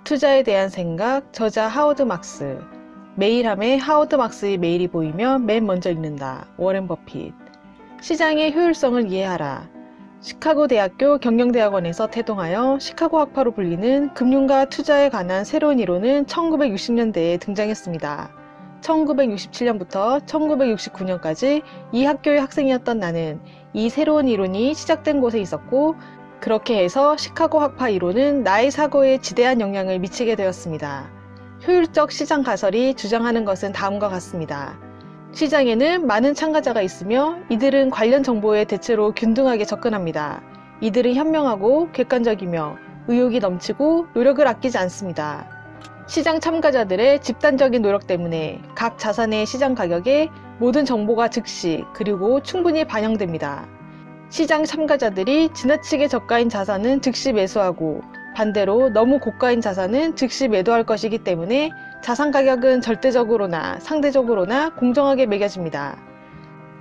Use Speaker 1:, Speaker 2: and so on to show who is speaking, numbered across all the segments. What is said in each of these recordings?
Speaker 1: 투자에 대한 생각, 저자 하워드 막스. 메일함에 하워드 막스의 메일이 보이면 맨 먼저 읽는다. 워렌 버핏. 시장의 효율성을 이해하라. 시카고 대학교 경영대학원에서 태동하여 시카고 학파로 불리는 금융과 투자에 관한 새로운 이론은 1960년대에 등장했습니다. 1967년부터 1969년까지 이 학교의 학생이었던 나는 이 새로운 이론이 시작된 곳에 있었고, 그렇게 해서 시카고 학파 이론은 나의 사고에 지대한 영향을 미치게 되었습니다. 효율적 시장 가설이 주장하는 것은 다음과 같습니다. 시장에는 많은 참가자가 있으며 이들은 관련 정보에 대체로 균등하게 접근합니다. 이들은 현명하고 객관적이며 의욕이 넘치고 노력을 아끼지 않습니다. 시장 참가자들의 집단적인 노력 때문에 각 자산의 시장 가격에 모든 정보가 즉시 그리고 충분히 반영됩니다. 시장 참가자들이 지나치게 저가인 자산은 즉시 매수하고 반대로 너무 고가인 자산은 즉시 매도할 것이기 때문에 자산 가격은 절대적으로나 상대적으로나 공정하게 매겨집니다.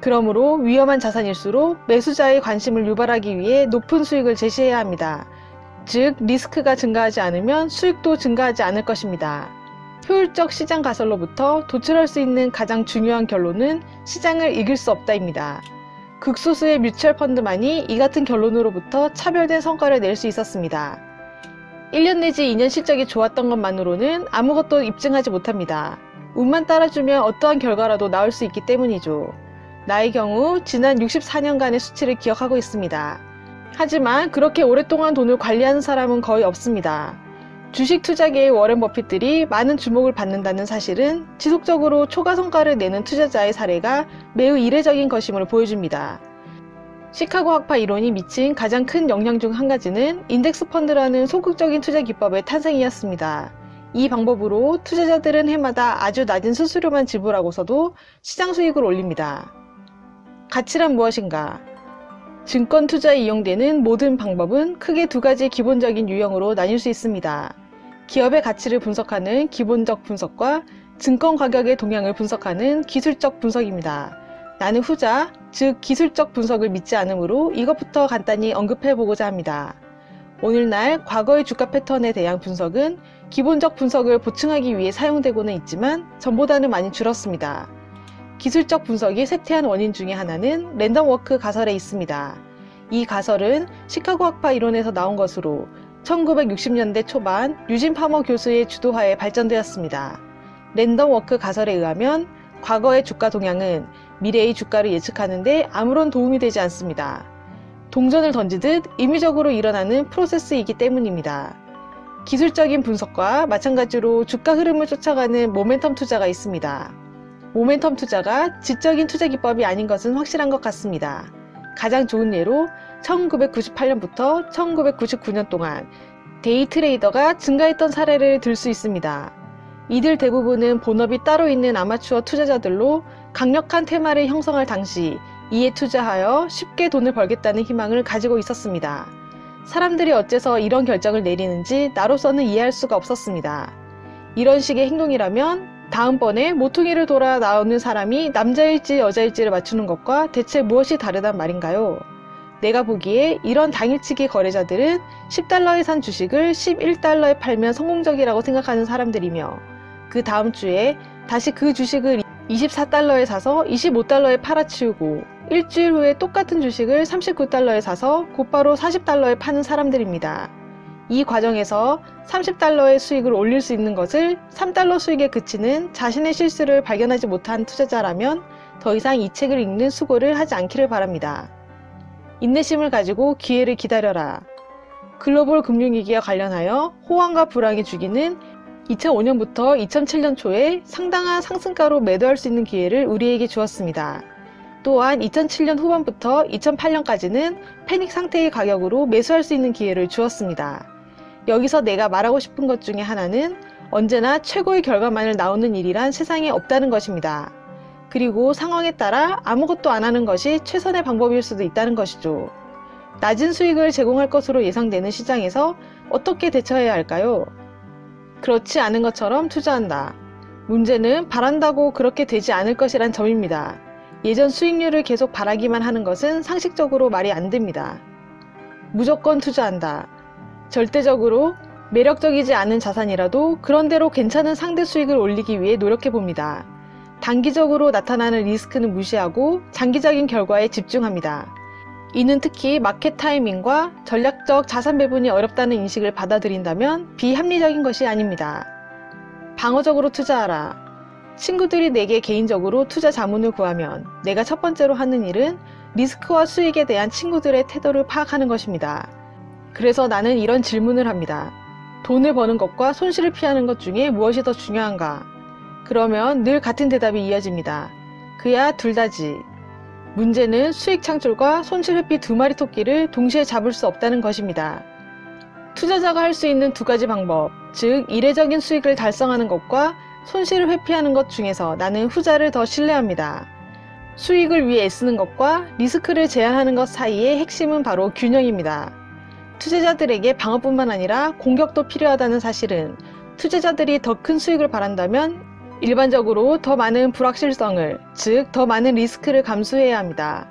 Speaker 1: 그러므로 위험한 자산일수록 매수자의 관심을 유발하기 위해 높은 수익을 제시해야 합니다. 즉, 리스크가 증가하지 않으면 수익도 증가하지 않을 것입니다. 효율적 시장 가설로부터 도출할 수 있는 가장 중요한 결론은 시장을 이길 수 없다입니다. 극소수의 뮤추얼 펀드만이 이 같은 결론으로부터 차별된 성과를 낼 수 있었습니다. 1년 내지 2년 실적이 좋았던 것만으로는 아무것도 입증하지 못합니다. 운만 따라주면 어떠한 결과라도 나올 수 있기 때문이죠. 나의 경우 지난 64년간의 수치를 기억하고 있습니다. 하지만 그렇게 오랫동안 돈을 관리하는 사람은 거의 없습니다. 주식 투자계의 워렌 버핏들이 많은 주목을 받는다는 사실은 지속적으로 초과 성과를 내는 투자자의 사례가 매우 이례적인 것임을 보여줍니다. 시카고 학파 이론이 미친 가장 큰 영향 중 한 가지는 인덱스 펀드라는 소극적인 투자 기법의 탄생이었습니다. 이 방법으로 투자자들은 해마다 아주 낮은 수수료만 지불하고서도 시장 수익을 올립니다. 가치란 무엇인가? 증권 투자에 이용되는 모든 방법은 크게 두 가지 기본적인 유형으로 나뉠 수 있습니다. 기업의 가치를 분석하는 기본적 분석과 증권 가격의 동향을 분석하는 기술적 분석입니다. 나는 후자, 즉 기술적 분석을 믿지 않으므로 이것부터 간단히 언급해 보고자 합니다. 오늘날 과거의 주가 패턴에 대한 분석은 기본적 분석을 보충하기 위해 사용되고는 있지만 전보다는 많이 줄었습니다. 기술적 분석이 쇠퇴한 원인 중에 하나는 랜덤 워크 가설에 있습니다. 이 가설은 시카고 학파 이론에서 나온 것으로 1960년대 초반 유진 파머 교수의 주도하에 발전되었습니다. 랜덤 워크 가설에 의하면 과거의 주가 동향은 미래의 주가를 예측하는 데 아무런 도움이 되지 않습니다. 동전을 던지듯 임의적으로 일어나는 프로세스이기 때문입니다. 기술적인 분석과 마찬가지로 주가 흐름을 쫓아가는 모멘텀 투자가 있습니다. 모멘텀 투자가 지적인 투자 기법이 아닌 것은 확실한 것 같습니다. 가장 좋은 예로 1998년부터 1999년 동안 데이 트레이더가 증가했던 사례를 들 수 있습니다. 이들 대부분은 본업이 따로 있는 아마추어 투자자들로 강력한 테마를 형성할 당시 이에 투자하여 쉽게 돈을 벌겠다는 희망을 가지고 있었습니다. 사람들이 어째서 이런 결정을 내리는지 나로서는 이해할 수가 없었습니다. 이런 식의 행동이라면 다음번에 모퉁이를 돌아 나오는 사람이 남자일지 여자일지를 맞추는 것과 대체 무엇이 다르단 말인가요? 내가 보기에 이런 당일치기 거래자들은 10달러에 산 주식을 11달러에 팔면 성공적이라고 생각하는 사람들이며 그 다음 주에 다시 그 주식을 24달러에 사서 25달러에 팔아치우고 일주일 후에 똑같은 주식을 39달러에 사서 곧바로 40달러에 파는 사람들입니다. 이 과정에서 30달러의 수익을 올릴 수 있는 것을 3달러 수익에 그치는 자신의 실수를 발견하지 못한 투자자라면 더 이상 이 책을 읽는 수고를 하지 않기를 바랍니다. 인내심을 가지고 기회를 기다려라. 글로벌 금융위기와 관련하여 호황과 불황의 주기는 2005년부터 2007년 초에 상당한 상승가로 매도할 수 있는 기회를 우리에게 주었습니다. 또한 2007년 후반부터 2008년까지는 패닉 상태의 가격으로 매수할 수 있는 기회를 주었습니다. 여기서 내가 말하고 싶은 것 중에 하나는 언제나 최고의 결과만을 나오는 일이란 세상에 없다는 것입니다. 그리고 상황에 따라 아무것도 안 하는 것이 최선의 방법일 수도 있다는 것이죠. 낮은 수익을 제공할 것으로 예상되는 시장에서 어떻게 대처해야 할까요? 그렇지 않은 것처럼 투자한다. 문제는 바란다고 그렇게 되지 않을 것이란 점입니다. 예전 수익률을 계속 바라기만 하는 것은 상식적으로 말이 안 됩니다. 무조건 투자한다. 절대적으로 매력적이지 않은 자산이라도 그런대로 괜찮은 상대 수익을 올리기 위해 노력해봅니다. 단기적으로 나타나는 리스크는 무시하고 장기적인 결과에 집중합니다. 이는 특히 마켓 타이밍과 전략적 자산 배분이 어렵다는 인식을 받아들인다면 비합리적인 것이 아닙니다. 방어적으로 투자하라. 친구들이 내게 개인적으로 투자 자문을 구하면 내가 첫 번째로 하는 일은 리스크와 수익에 대한 친구들의 태도를 파악하는 것입니다. 그래서 나는 이런 질문을 합니다. 돈을 버는 것과 손실을 피하는 것 중에 무엇이 더 중요한가? 그러면 늘 같은 대답이 이어집니다. 그야 둘 다지. 문제는 수익 창출과 손실 회피 두 마리 토끼를 동시에 잡을 수 없다는 것입니다. 투자자가 할 수 있는 두 가지 방법, 즉 이례적인 수익을 달성하는 것과 손실을 회피하는 것 중에서 나는 후자를 더 신뢰합니다. 수익을 위해 애쓰는 것과 리스크를 제한하는 것 사이의 핵심은 바로 균형입니다. 투자자들에게 방어뿐만 아니라 공격도 필요하다는 사실은 투자자들이 더 큰 수익을 바란다면 일반적으로 더 많은 불확실성을, 즉 더 많은 리스크를 감수해야 합니다.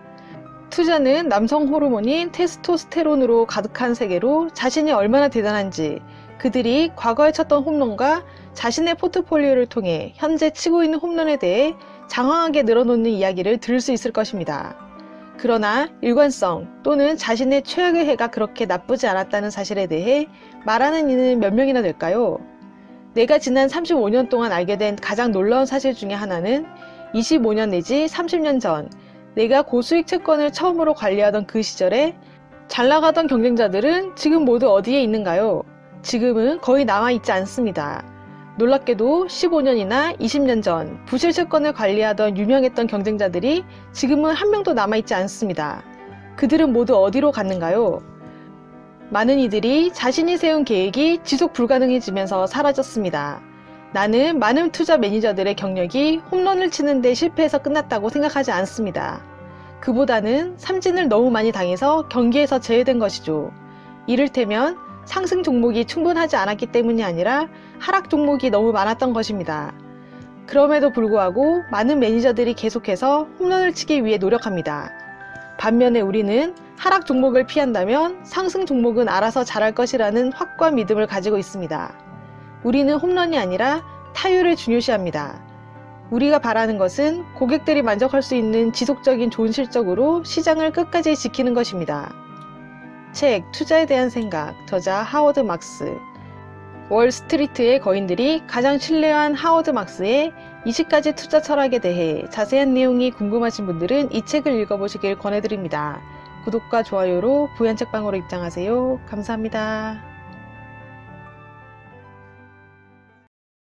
Speaker 1: 투자는 남성 호르몬인 테스토스테론으로 가득한 세계로 자신이 얼마나 대단한지, 그들이 과거에 쳤던 홈런과 자신의 포트폴리오를 통해 현재 치고 있는 홈런에 대해 장황하게 늘어놓는 이야기를 들을 수 있을 것입니다. 그러나 일관성 또는 자신의 최악의 해가 그렇게 나쁘지 않았다는 사실에 대해 말하는 이는 몇 명이나 될까요? 내가 지난 35년 동안 알게 된 가장 놀라운 사실 중에 하나는 25년 내지 30년 전 내가 고수익 채권을 처음으로 관리하던 그 시절에 잘 나가던 경쟁자들은 지금 모두 어디에 있는가요? 지금은 거의 남아있지 않습니다. 놀랍게도 15년이나 20년 전 부실 채권을 관리하던 유명했던 경쟁자들이 지금은 한 명도 남아있지 않습니다. 그들은 모두 어디로 갔는가요? 많은 이들이 자신이 세운 계획이 지속 불가능해지면서 사라졌습니다. 나는 많은 투자 매니저들의 경력이 홈런을 치는데 실패해서 끝났다고 생각하지 않습니다. 그보다는 삼진을 너무 많이 당해서 경기에서 제외된 것이죠. 이를테면 상승 종목이 충분하지 않았기 때문이 아니라 하락 종목이 너무 많았던 것입니다. 그럼에도 불구하고 많은 매니저들이 계속해서 홈런을 치기 위해 노력합니다. 반면에 우리는 하락 종목을 피한다면 상승 종목은 알아서 잘할 것이라는 확고한 믿음을 가지고 있습니다. 우리는 홈런이 아니라 타율을 중요시합니다. 우리가 바라는 것은 고객들이 만족할 수 있는 지속적인 좋은 실적으로 시장을 끝까지 지키는 것입니다. 책 투자에 대한 생각, 저자 하워드 막스. 월스트리트의 거인들이 가장 신뢰한 하워드 막스의 20가지 투자 철학에 대해 자세한 내용이 궁금하신 분들은 이 책을 읽어보시길 권해드립니다. 구독과 좋아요로 부연책방으로 입장하세요. 감사합니다.